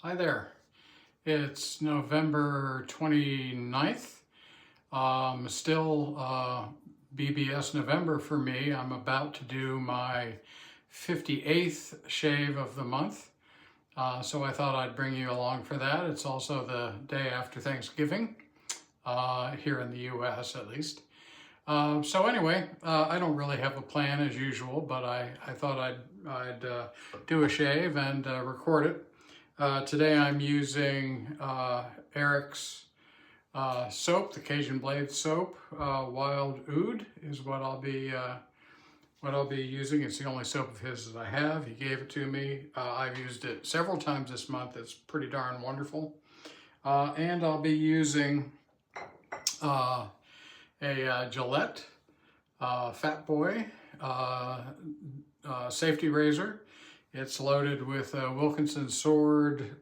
Hi there. It's November 29th. Still BBS November for me. I'm about to do my 58th shave of the month. So I thought I'd bring you along for that. It's also the day after Thanksgiving, here in the US at least. So anyway, I don't really have a plan as usual, but I thought I'd do a shave and record it. Today I'm using Eric's soap, the Cajun blade soap. Wild Oud is what I'll be using. It's the only soap of his that I have. He gave it to me. I've used it several times this month. It's pretty darn wonderful. And I'll be using a Gillette Fatboy safety razor. It's loaded with a Wilkinson sword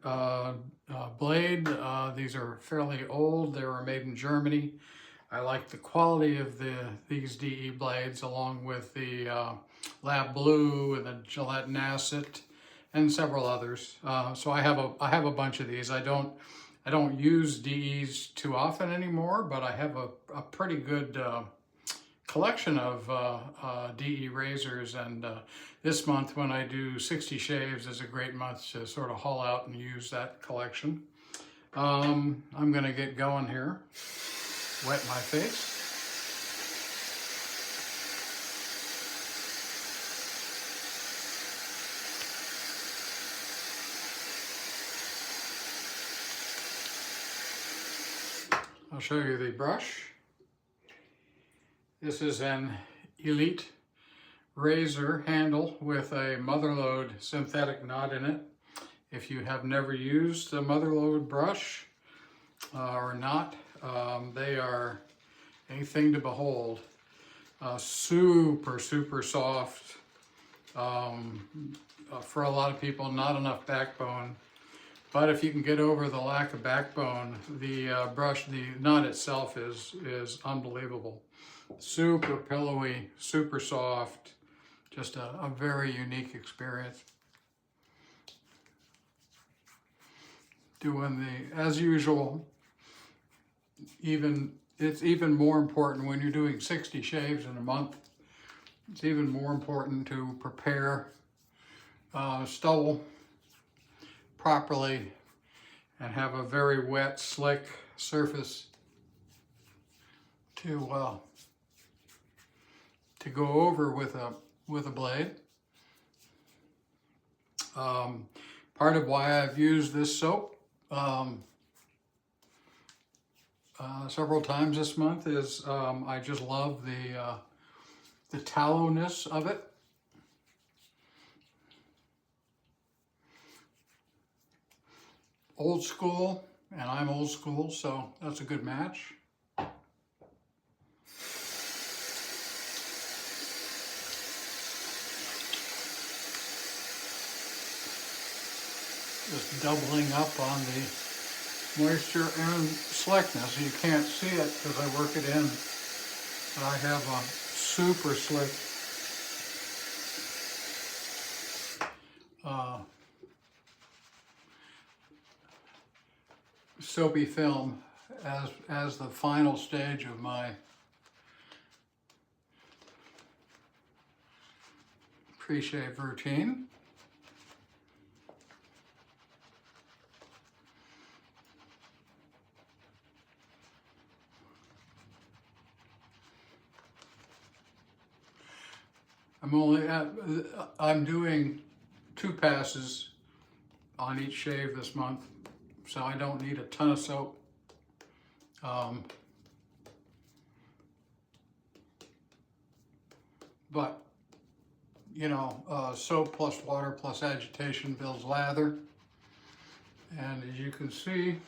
blade. These are fairly old. They were made in Germany. I like the quality of these DE blades, along with the Lab Blue and the Gillette Nasset and several others. So I have a bunch of these. I don't use DEs too often anymore, but I have a pretty good collection of DE razors, and this month when I do 60 shaves is a great month to sort of haul out and use that collection. I'm gonna get going here. Wet my face. I'll show you the brush. This is an Elite razor handle with a Mother Lode synthetic knot in it. If you have never used a Mother Lode brush or knot, they are a thing to behold. Super soft. For a lot of people, not enough backbone. But if you can get over the lack of backbone, the knot itself is unbelievable. Super pillowy, super soft, just a very unique experience. Doing as usual, it's even more important when you're doing 60 shaves in a month. It's even more important to prepare stubble properly and have a very wet, slick surface to go over with a blade. Part of why I've used this soap several times this month is I just love the tallowness of it. Old school, and I'm old school, so that's a good match. Just doubling up on the moisture and slickness. You can't see it because I work it in, but I have a super slick soapy film as the final stage of my pre-shave routine. I'm doing 2 passes on each shave this month, so I don't need a ton of soap. But, you know, soap plus water plus agitation builds lather. And as you can see,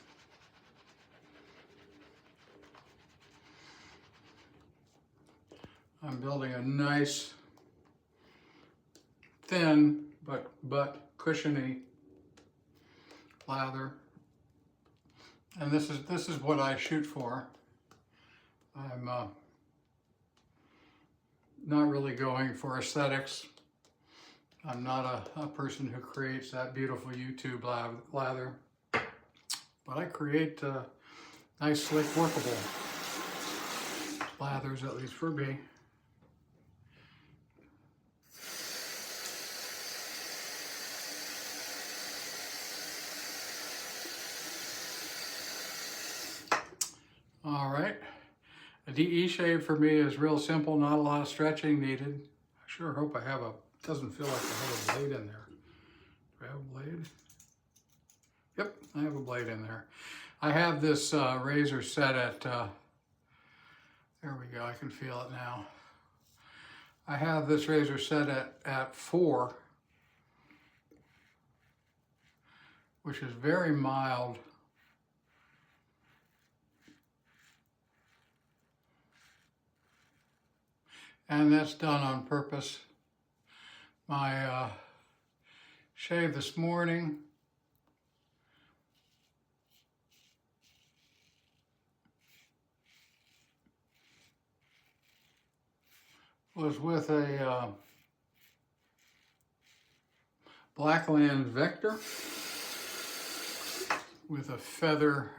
I'm building a nice, thin but cushiony lather, and this is what I shoot for. I'm not really going for aesthetics. I'm not a person who creates that beautiful YouTube lather, but I create nice, slick, workable lathers, at least for me. All right, a DE shave for me is real simple, not a lot of stretching needed. I sure hope I have doesn't feel like I have a blade in there. Do I have a blade? Yep, I have a blade in there. I have this razor set at, there we go, I can feel it now. I have this razor set at 4, which is very mild. And that's done on purpose. My shave this morning was with a Blackland Vector with a Feather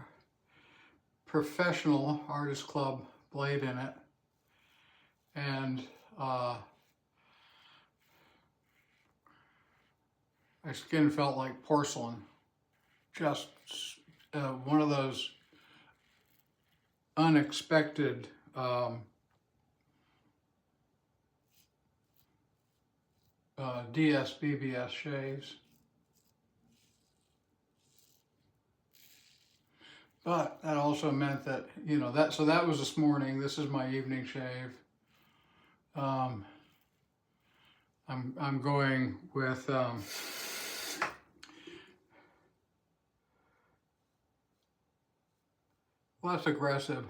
Professional Artist Club blade in it. And my skin felt like porcelain. Just one of those unexpected BBS shaves. But that also meant that, you know, so that was this morning. This is my evening shave. I'm going with less aggressive.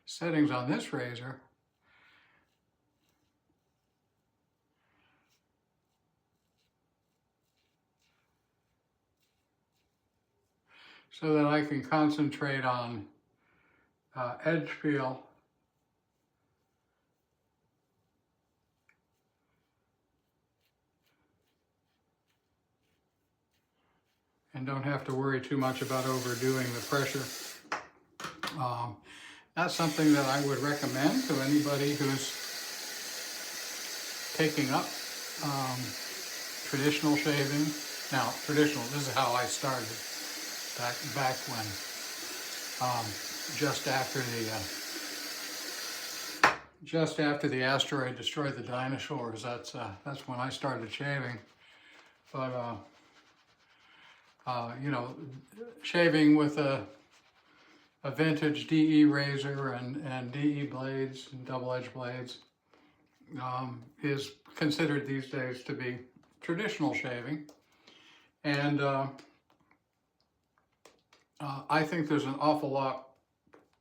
Settings on this razor. So that I can concentrate on edge peel and don't have to worry too much about overdoing the pressure. That's something that I would recommend to anybody who's taking up traditional shaving. Now, traditional, this is how I started back when, just after the asteroid destroyed the dinosaurs. That's when I started shaving. But you know, shaving with a vintage DE razor and DE blades and double-edged blades is considered these days to be traditional shaving. And I think there's an awful lot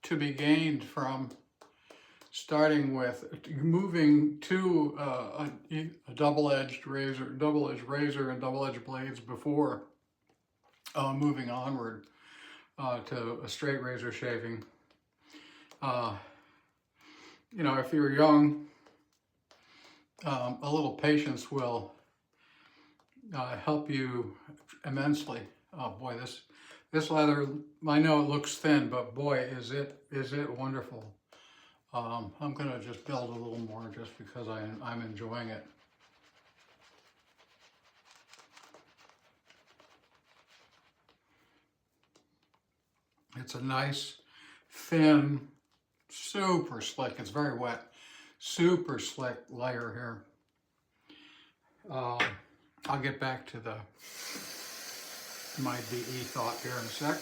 to be gained from starting with moving to a double-edged razor and double-edged blades before moving onward to a straight razor shaving. You know, if you're young, a little patience will help you immensely. Oh boy, this leather, I know it looks thin, but boy, is it wonderful. I'm gonna just build a little more just because I'm enjoying it. It's a nice, thin, super slick, it's very wet, super slick layer here. I'll get back to my DE thought here in a sec.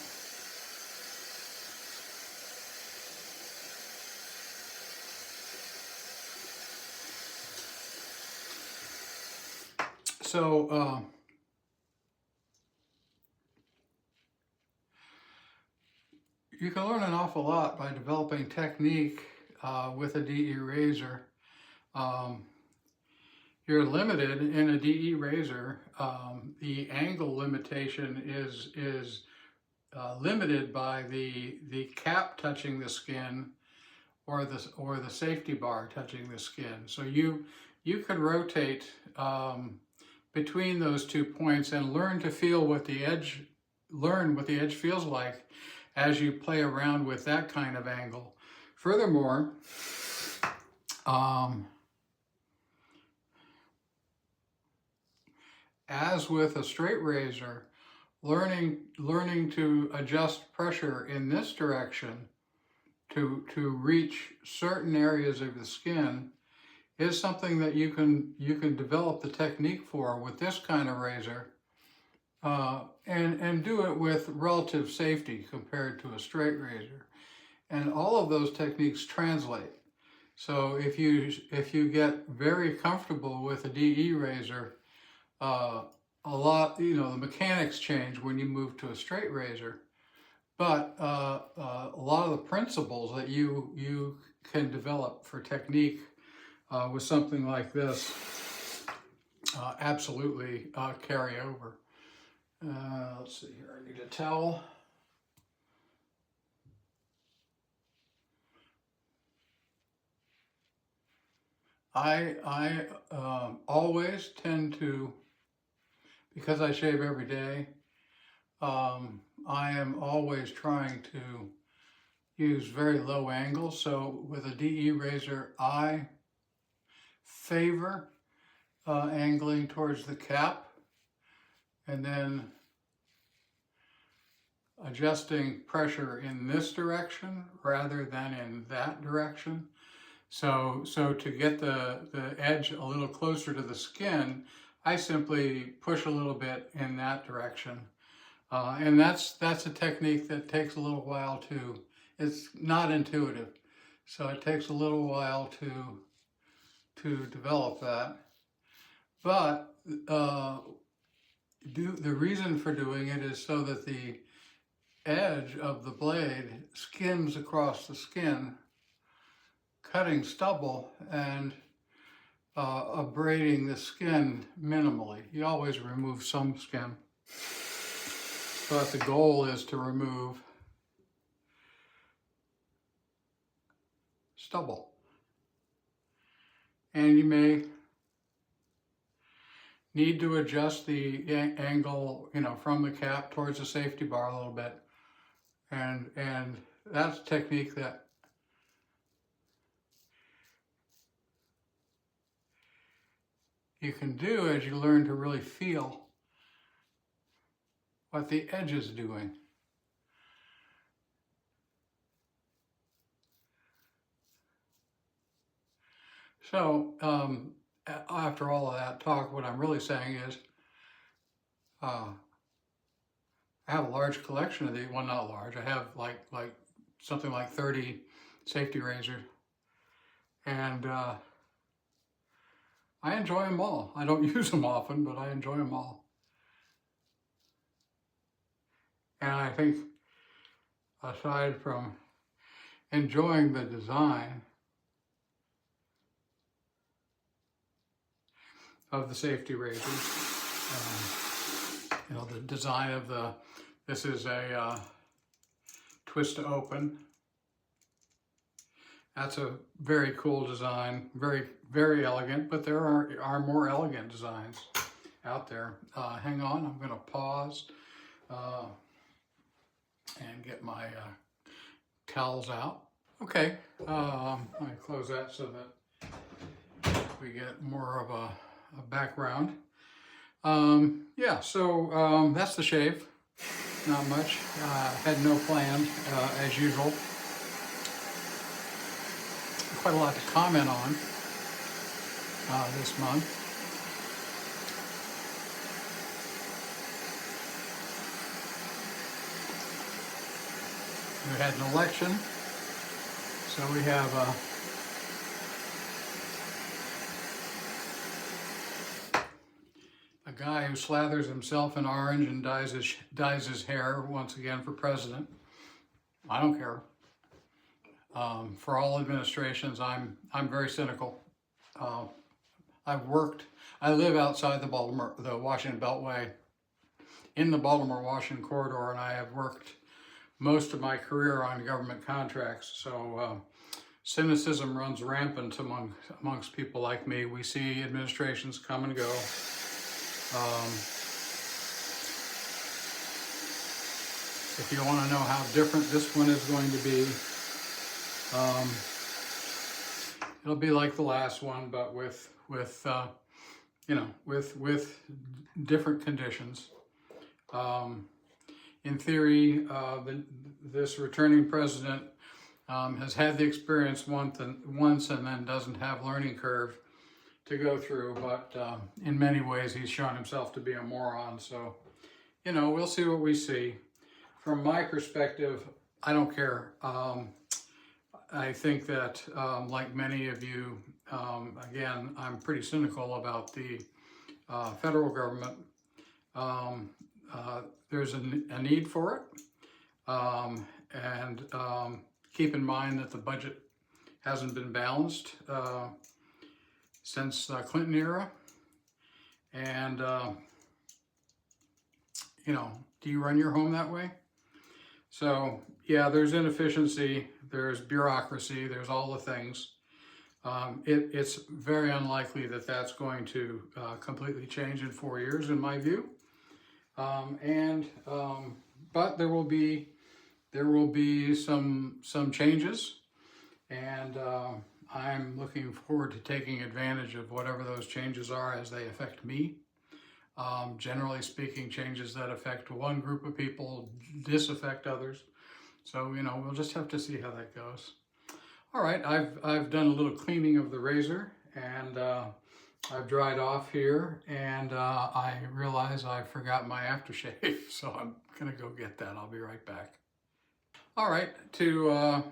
So, you can learn an awful lot by developing technique with a DE razor. You're limited in a DE razor. The angle limitation is limited by the cap touching the skin or the safety bar touching the skin. So you can rotate between those 2 points and learn to feel what the edge, learn what the edge feels like as you play around with that kind of angle. Furthermore, as with a straight razor, learning to adjust pressure in this direction to reach certain areas of the skin is something that you can develop the technique for with this kind of razor, and do it with relative safety compared to a straight razor. And all of those techniques translate. So if you get very comfortable with a DE razor, a lot, the mechanics change when you move to a straight razor, but a lot of the principles that you can develop for technique with something like this absolutely carry over. Let's see here, I need a towel. I always tend to, because I shave every day, I am always trying to use very low angles. So with a DE razor, I favor angling towards the cap and then adjusting pressure in this direction rather than in that direction. So to get the edge a little closer to the skin, I simply push a little bit in that direction. And that's a technique that takes a little while to, it's not intuitive. So it takes a little while to develop that. But the reason for doing it is so that the edge of the blade skims across the skin, cutting stubble and abrading the skin minimally. You always remove some skin, but the goal is to remove stubble. And you may need to adjust the angle, from the cap towards the safety bar a little bit. And that's a technique that you can do as you learn to really feel what the edge is doing. So after all of that talk, what I'm really saying is I have a large collection of these. Well, not large. I have like something like 30 safety razors, and I enjoy them all. I don't use them often, but I enjoy them all. And I think, aside from enjoying the design of the safety razors, the design of this is a twist to open. That's a very cool design, very, very elegant, but there are more elegant designs out there. Hang on, I'm gonna pause and get my towels out. Okay, let me close that so that we get more of a background. Yeah, so that's the shave. Not much. Had no plan, as usual. Quite a lot to comment on this month. We had an election, so we have a guy who slathers himself in orange and dyes his hair once again for president. I don't care. For all administrations, I'm very cynical. I live outside the Washington Beltway, in the Baltimore-Washington corridor, and I have worked most of my career on government contracts. So cynicism runs rampant amongst people like me. We see administrations come and go. If you want to know how different this one is going to be, it'll be like the last one, but with different conditions. In theory, this returning president has had the experience once and then doesn't have learning curve to go through, but in many ways he's shown himself to be a moron. So, we'll see what we see. From my perspective, I don't care. I think that, like many of you, again, I'm pretty cynical about the federal government. There's a need for it. And keep in mind that the budget hasn't been balanced since the Clinton era. And, do you run your home that way? So, yeah, there's inefficiency, there's bureaucracy, there's all the things. It's very unlikely that that's going to completely change in 4 years, in my view. But there will be some changes, and I'm looking forward to taking advantage of whatever those changes are as they affect me. Generally speaking, changes that affect one group of people disaffect others. So, we'll just have to see how that goes. All right, I've done a little cleaning of the razor, and I've dried off here, and I realize I forgot my aftershave, so I'm gonna go get that. I'll be right back. All right, to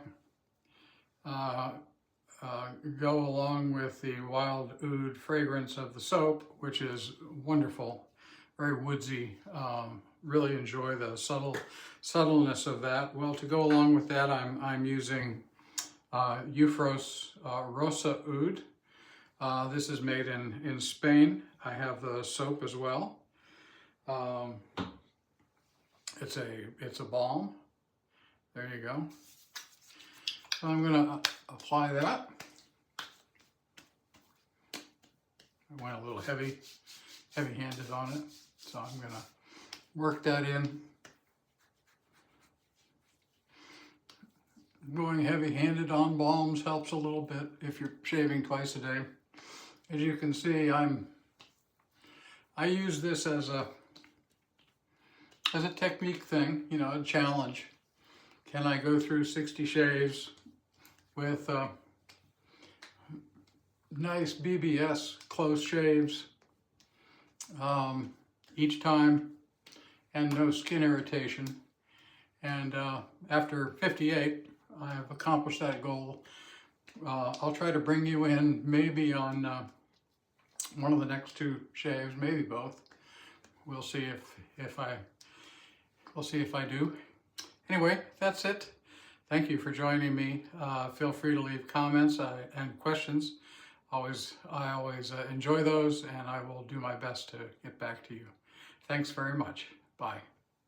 go along with the wild oud fragrance of the soap, which is wonderful, very woodsy. Really enjoy the subtleness of that. Well, to go along with that, I'm using Eufros Rosa oud. This is made in Spain. I have the soap as well. It's a balm. There you go. So I'm gonna apply that. I went a little heavy-handed on it, so I'm gonna work that in. Going heavy-handed on balms helps a little bit if you're shaving twice a day. As you can see, I use this as a technique thing, a challenge. Can I go through 60 shaves with nice BBS close shaves each time and no skin irritation? And after 58, I have accomplished that goal. I'll try to bring you in maybe on one of the next two shaves, maybe both. We'll see if I do. Anyway, that's it. Thank you for joining me. Feel free to leave comments and questions. I always enjoy those, and I will do my best to get back to you. Thanks very much. Bye.